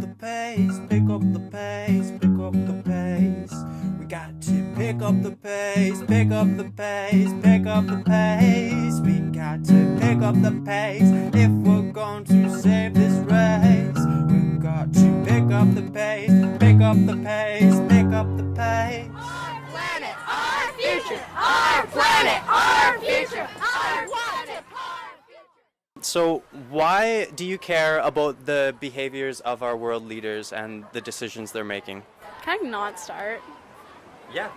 the pace, pick up the pace, pick up the pace. We got to pick up the pace, pick up the pace, pick up the pace. We got to pick up the pace if we're going to save this race. We've got to pick up the pace, pick up the pace, pick up the pace. Our planet, our future. Our planet, our future. Our planet, our future. So why do you care about the behaviors of our world leaders and the decisions they're making? Can I not start? Yeah.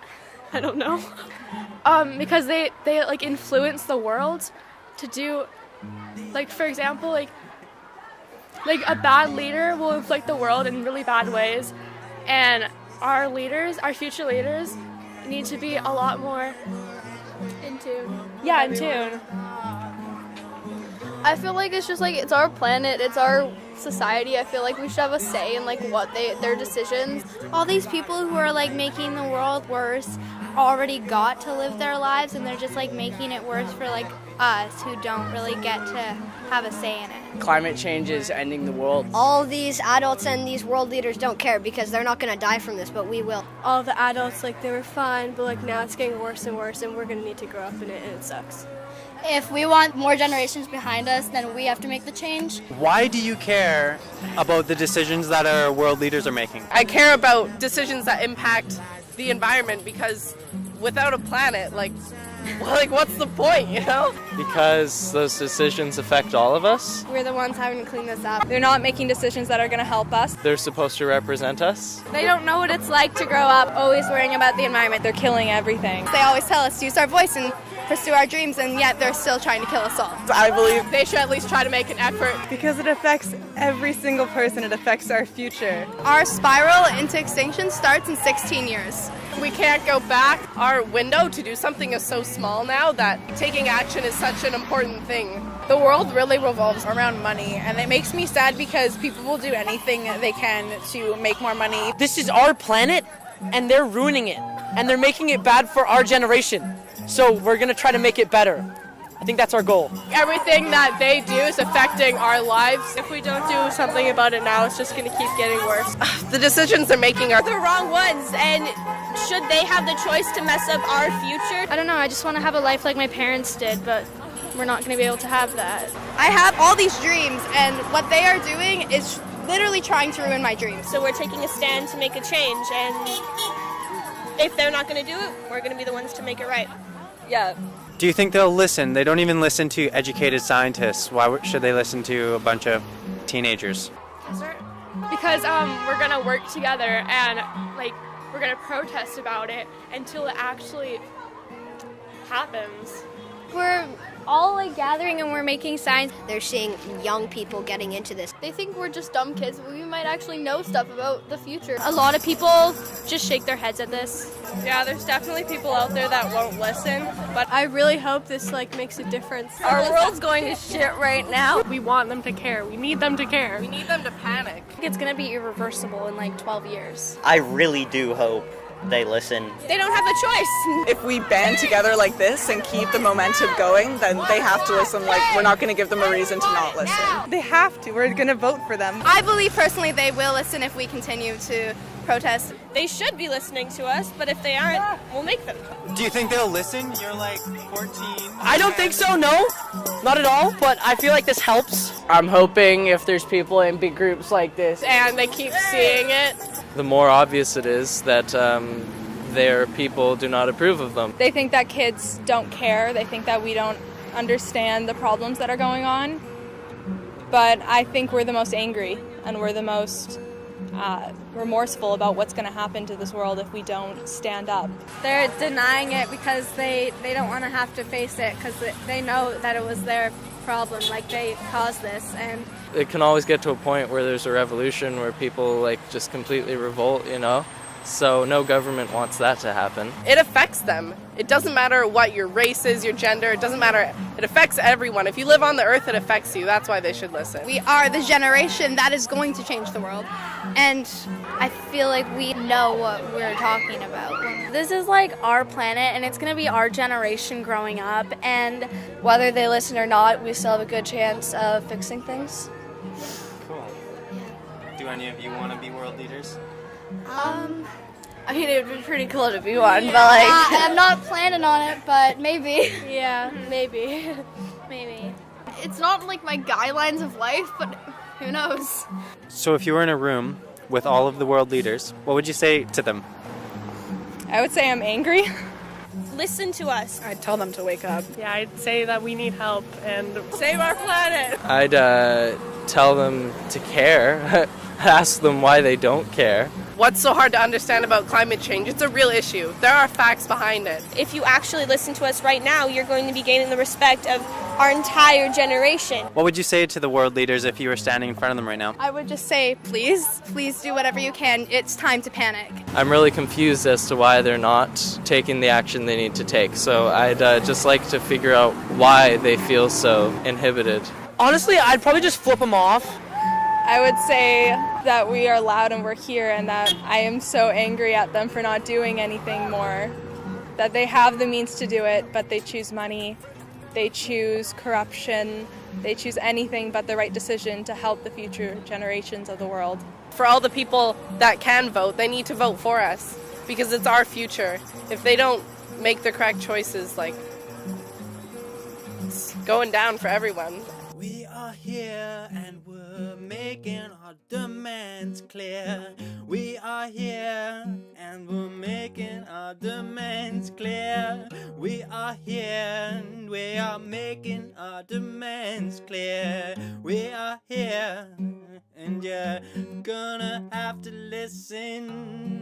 I don't know. Because they like influence the world to do, like, for example, like a bad leader will inflict the world in really bad ways, and our leaders, our future leaders, need to be a lot more in tune. Yeah, in tune. I feel like it's just like it's our planet, it's our society. I feel like we should have a say in like what their decisions. All these people who are like making the world worse already got to live their lives, and they're just like making it worse for like us who don't really get to have a say in it. Climate change is ending the world. All these adults and these world leaders don't care because they're not going to die from this, but we will. All the adults, like, they were fine, but like now it's getting worse and worse, and we're going to need to grow up in it, and it sucks. If we want more generations behind us, then we have to make the change. Why do you care about the decisions that our world leaders are making? I care about decisions that impact the environment, because without a planet, like what's the point, you know? Because those decisions affect all of us. We're the ones having to clean this up. They're not making decisions that are going to help us. They're supposed to represent us. They don't know what it's like to grow up always worrying about the environment. They're killing everything. They always tell us to use our voice and pursue our dreams, and yet they're still trying to kill us all. I believe they should at least try to make an effort. Because it affects every single person. It affects our future. Our spiral into extinction starts in 16 years. We can't go back. Our window to do something is so small now that taking action is such an important thing. The world really revolves around money, and it makes me sad because people will do anything they can to make more money. This is our planet, and they're ruining it, and they're making it bad for our generation. So we're going to try to make it better. I think that's our goal. Everything that they do is affecting our lives. If we don't do something about it now, it's just going to keep getting worse. The decisions they're making are The wrong ones, and should they have the choice to mess up our future? I don't know, I just want to have a life like my parents did, but we're not going to be able to have that. I have all these dreams, and what they are doing is literally trying to ruin my dreams. So we're taking a stand to make a change, and if they're not going to do it, we're going to be the ones to make it right. Yeah. Do you think they'll listen? They don't even listen to educated scientists. Why should they listen to a bunch of teenagers? Because we're going to work together, and like we're going to protest about it until it actually happens. We're all like gathering and we're making signs. They're seeing young people getting into this. They think we're just dumb kids, but we might actually know stuff about the future. A lot of people just shake their heads at this. Yeah, there's definitely people out there that won't listen, but I really hope this like makes a difference. Our world's going to shit right now. We want them to care. We need them to care. we need them to panic. It's going to be irreversible in like 12 years. I really do hope they listen. They don't have a choice. If we band together like this and keep the momentum going, then they have to listen. Like, we're not going to give them a reason to not listen. They have to. We're going to vote for them. I believe personally they will listen if we continue to protest. They should be listening to us, but if they aren't, we'll make them. Do you think they'll listen? You're like 14. I don't think so, no. Not at all, but I feel like this helps. I'm hoping if there's people in big groups like this, And they keep seeing it. The more obvious it is that their people do not approve of them. They think that kids don't care. They think that we don't understand the problems that are going on. But I think we're the most angry, and we're the most remorseful about what's going to happen to this world if we don't stand up. They're denying it because they don't want to have to face it because they know that it was their problem, like they caused this. And It can always get to a point where there's a revolution where people like just completely revolt, you know? So no government wants that to happen. It affects them. It doesn't matter what your race is, your gender, it doesn't matter. It affects everyone. If you live on the earth, it affects you. That's why they should listen. we are the generation that is going to change the world. And I feel like we know what we're talking about. This is like our planet, and it's going to be our generation growing up, and whether they listen or not, we still have a good chance of fixing things. Cool. Do Do any of you want to be world leaders? I mean, it would be pretty cool to be one, but like. I'm not planning on it, but maybe. Yeah, maybe. Maybe. It's not like my guidelines of life, but who knows? So if you were in a room with all of the world leaders, what would you say to them? I would say I'm angry. Listen to us. I'd tell them to wake up. Yeah, I'd say that we need help and save our planet. I'd tell them to care, ask them why they don't care. What's so hard to understand about climate change? It's a real issue. There are facts behind it. If you actually listen to us right now, you're going to be gaining the respect of our entire generation. What would you say to the world leaders if you were standing in front of them right now? I would just say, please do whatever you can. It's time to panic. I'm really confused as to why they're not taking the action they need to take. So I'd just like to figure out why they feel so inhibited. Honestly, I'd probably just flip them off. I would say that we are loud and we're here, and that I am so angry at them for not doing anything more. That they have the means to do it, but they choose money, they choose corruption, they choose anything but the right decision to help the future generations of the world. For all the people that can vote, they need to vote for us because it's our future. If they don't make the correct choices, like, it's going down for everyone. We are here and we're making our demands clear. We are here and we're making our demands clear. We are here and we are making our demands clear. We are here and you're gonna have to listen.